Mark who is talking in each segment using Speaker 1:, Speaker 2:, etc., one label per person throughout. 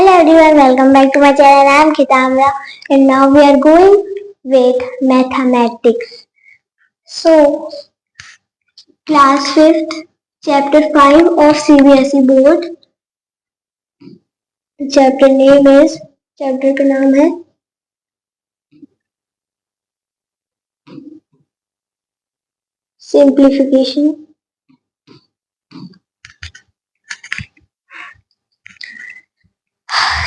Speaker 1: Hello everyone, welcome back to my channel. I am Kitamra and now we are going with mathematics. So, class 5th, chapter 5 of CBSE board. Chapter name is, chapter का नाम है simplification.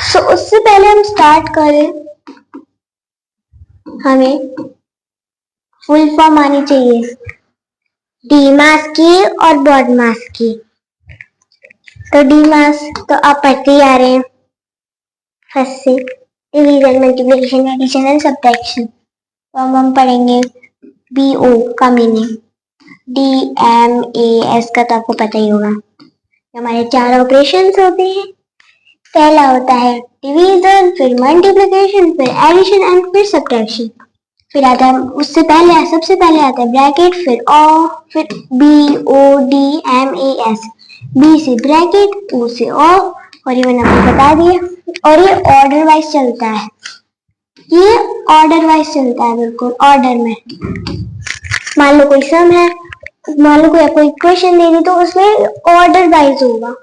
Speaker 1: So, उससे पहले हम start करें, हमें full form आनी चाहिए डी मास की और बॉड मास की. तो डी मास तो आप पढ़ते ही आ रहे हैं फर्स्ट से, division, multiplication, addition and subtraction. तो हम पढ़ेंगे BO का मीनिंग. DMAS का तो आपको पता ही होगा. हमारे 4 ऑपरेशंस होते हैं. पहला होता है डिवीजन, फिर मल्टीप्लिकेशन, फिर एडिशन एंड फिर सब्ट्रैक्शन. फिर आता है उससे पहले, सबसे पहले आता है ब्रैकेट, फिर BODMAS. B से ब्रैकेट, O से O, और ये मैंने आपको बता दिया. और ये ऑर्डर वाइज चलता है, ये ऑर्डर वाइज चलता है, बिल्कुल ऑर्डर में. मान लो कोई सम है, मान लो कोई आपको इक्वेशन दे दी, तो उसमें ऑर्डर वाइज होगा.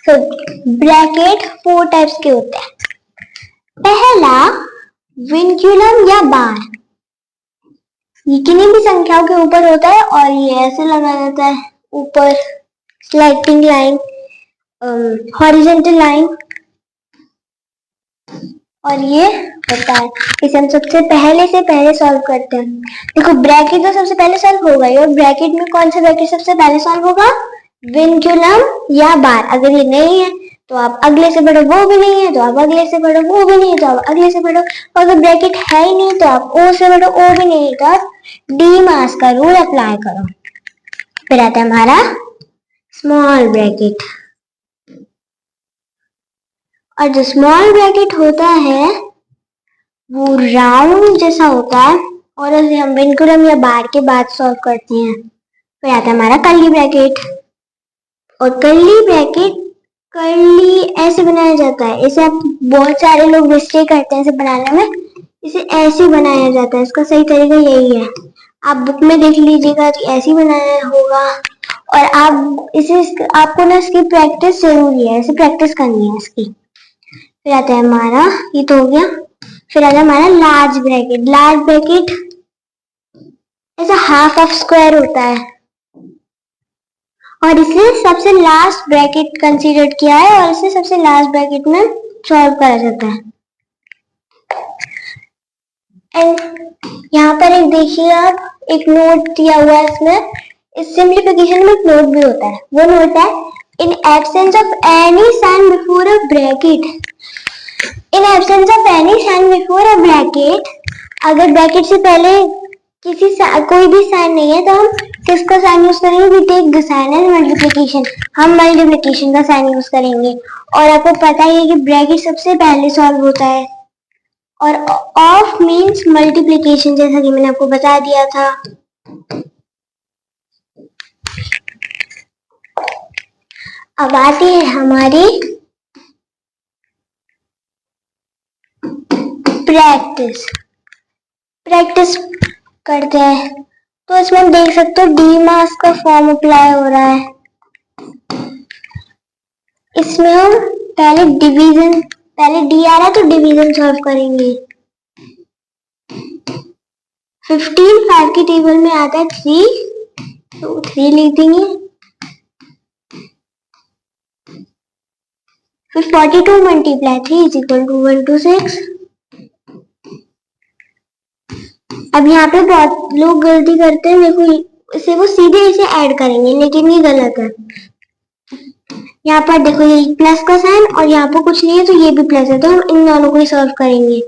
Speaker 1: तो ब्रैकेट 4 टाइप्स के होते हैं. पहला विनक्यूलम या बार. ये किन्हीं भी संख्याओं के ऊपर होता है और ये ऐसे लगा जाता है ऊपर, स्लाइडिंग लाइन, हॉरिजॉन्टल लाइन, और ये होता है. इसे हम सबसे पहले सॉल्व करते हैं. देखो ब्रैकेट तो सबसे पहले सॉल्व होगा ही, और ब्रैकेट में कौन सा ब्रैकेट सबसे पहले सॉल्व होगा? विनक्यूलम या बार. अगर ये नहीं है तो आप अगले से पढ़ो, वो भी नहीं है तो आप अगले से पढ़ो, वो भी नहीं है तो आप अगले से पढ़ो. और अगर ब्रैकेट है ही नहीं तो आप ओ से पढ़ो, ओ भी नहीं है तो आप डी मास का रूल अप्लाई करो. फिर आता है हमारा स्मॉल ब्रैकेट. और जो स्मॉल ब्रैकेट होता है वो राउंड जैसा होता है, और उसे हम विनक्यूलम या बार के बाद सॉल्व करते हैं. फिर आता है हमारा कर्ली ब्रैकेट. और कर्ली ब्रैकेट, कर्ली ऐसे बनाया जाता है. इसे आप बहुत सारे लोग मिस्टेक करते हैं इसे बनाने में. इसे ऐसे बनाया जाता है, इसका सही तरीका यही है. आप बुक में देख लीजिएगा तो ऐसे बनाया होगा. और आप इसे, आपको ना इसकी प्रैक्टिस जरूरी है, ऐसे प्रैक्टिस करनी है इसकी. फिर आता है हमारा, ये तो हो गया. फिर आता है हमारा लार्ज ब्रैकेट. लार्ज ब्रैकेट ऐसा हाफ ऑफ स्क्वायर होता है, और इसे सबसे लास्ट ब्रैकेट कंसीडर किया है, और इसे सबसे लास्ट ब्रैकेट में सॉल्व करा जाता है. एंड यहाँ पर एक देखिए आप, एक नोट दिया हुआ है इसमें. इस सिंप्लीफिकेशन में एक नोट भी होता है. वो नोट है in absence of any sign before a bracket. In absence of any sign before a bracket, अगर ब्रैकेट से पहले कोई भी साइन नहीं है तो हम किसका साइन यूज करेंगे? We take the sign as multiplication. हम मल्टीप्लिकेशन का साइन यूज करेंगे. और आपको पता ही है कि ब्रैकेट सबसे पहले सॉल्व होता है. और ऑफ मींस मल्टीप्लिकेशन, जैसा कि मैंने आपको बता दिया था. अब आती है हमारी प्रैक्टिस. प्रैक्टिस करते हैं तो इसमें हम देख सकते हो डी मास का फॉर्म अप्लाई हो रहा है. इसमें हम पहले डिवीजन, पहले डी आ रहा है तो डिवीजन सॉल्व करेंगे. 15 5 की टेबल में आता है 3, तो 3 लिख देंगे. फिर 42 मल्टीप्लाई 3 इज इक्वल टू 126. अब यहाँ पे बहुत लोग गलती करते हैं. देखो इसे वो सीधे इसे ऐड करेंगे, लेकिन ये गलत है. यहाँ पर देखो ये प्लस का साइन, और यहाँ पर कुछ नहीं है तो ये भी प्लस है, तो हम इन दोनों को ही सॉल्व करेंगे.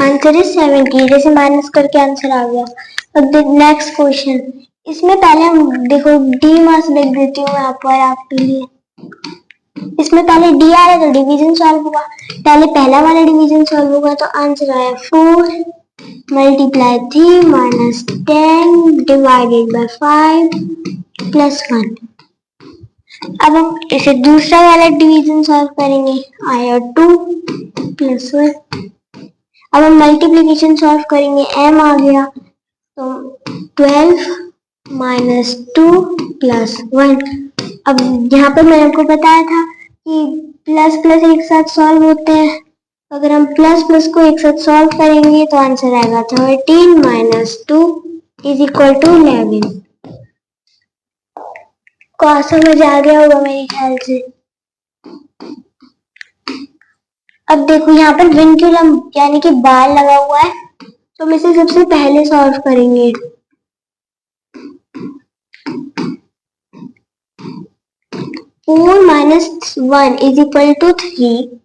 Speaker 1: Answer is 70. जैसे माइनस करके आंसर आ गया. अब नेक्स्ट क्वेश्चन. इसमें पहले हम देखो डी मास लिख देती हूँ यहाँ पर आपके लिए. इसमें पहले डी आ रहा है तो डिवीजन सॉल्व होगा. पहले पहला वाला डिवीजन सॉल्व होगा तो आंसर आया 4. Multiply 3 minus 10 divided by 5 plus 1। अब हम इसे दूसरा वाला डिवीजन सॉल्व करेंगे। आया 2 plus 1। अब हम मल्टीप्लिकेशन सॉल्व करेंगे। m आ गया तो 12 minus 2 plus 1। अब यहाँ पर मैंने आपको बताया था कि प्लस प्लस एक साथ सॉल्व होते हैं। अगर हम प्लस प्लस को एक साथ सॉल्व करेंगे तो आंसर आएगा 13 minus 2 is equal to 11। को समझ आ गया होगा मेरे ख्याल से। अब देखो यहाँ पर विंक्यूलम यानी कि बाल लगा हुआ है, तो हम इसे सबसे पहले सॉल्व करेंगे। Four minus 1 is equal to 3।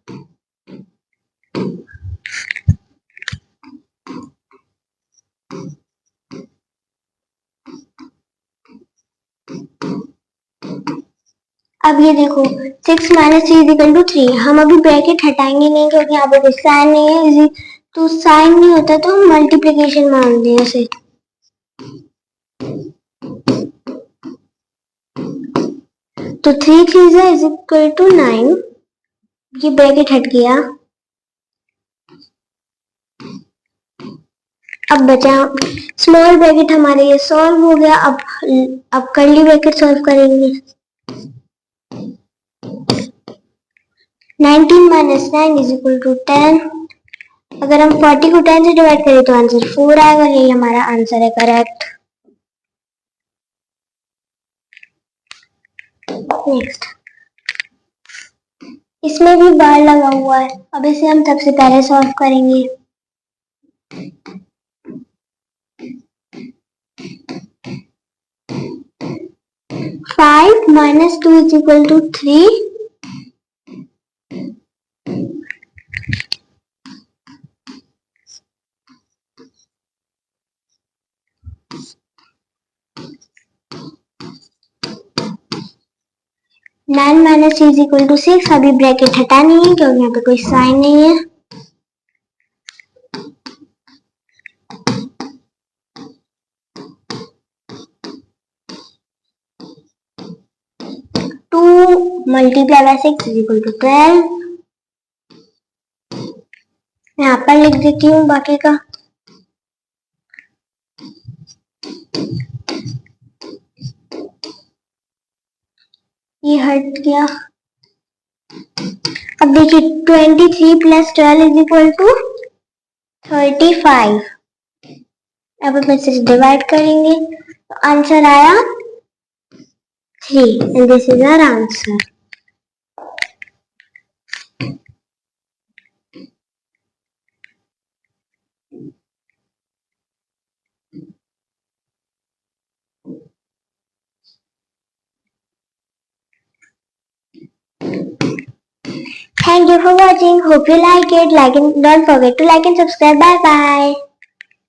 Speaker 1: अब ये देखो 6 माइनस 3 इज इक्वल टू 3। हम अभी ब्रैकेट हटाएंगे नहीं क्योंकि यहाँ पे कोई साइन नहीं है, तो साइन नहीं होता तो हम मल्टीप्लिकेशन मानते हैं इसे। तो 3 3 इज इक्वल टू 9। ये ब्रैकेट हट गया। अब बचा स्मॉल ब्रैकेट हमारे ये सॉल्व हो गया। अब कर्ली ब्रैकेट सॉल्व करेंगे। 19 माइनस 9 इज इक्वल टू 10। अगर हम 40 को 10 से डिवाइड करें तो आंसर 4 आएगा। यही हमारा आंसर है करेक्ट। नेक्स्ट, इसमें भी बार लगा हुआ है। अब इसे हम सबसे पहले सॉल्व करेंगे। Five minus 2 is equal to 3। Nine minus 3 is equal to 6। अभी ब्रैकेट हटानी है क्योंकि यहाँ पे कोई साइन नहीं है। Two multiply by 6 is equal to 12। यहाँ पर लिख देती हूँ बाकी का। ये हट गया। अब देखिए 23 प्लस 12 इज इक्वल टू 35। अब हम इसे डिवाइड करेंगे तो आंसर आया 3 and this is our answer. Thank you for watching. Hope you like it. Don't forget to like and subscribe. Bye bye.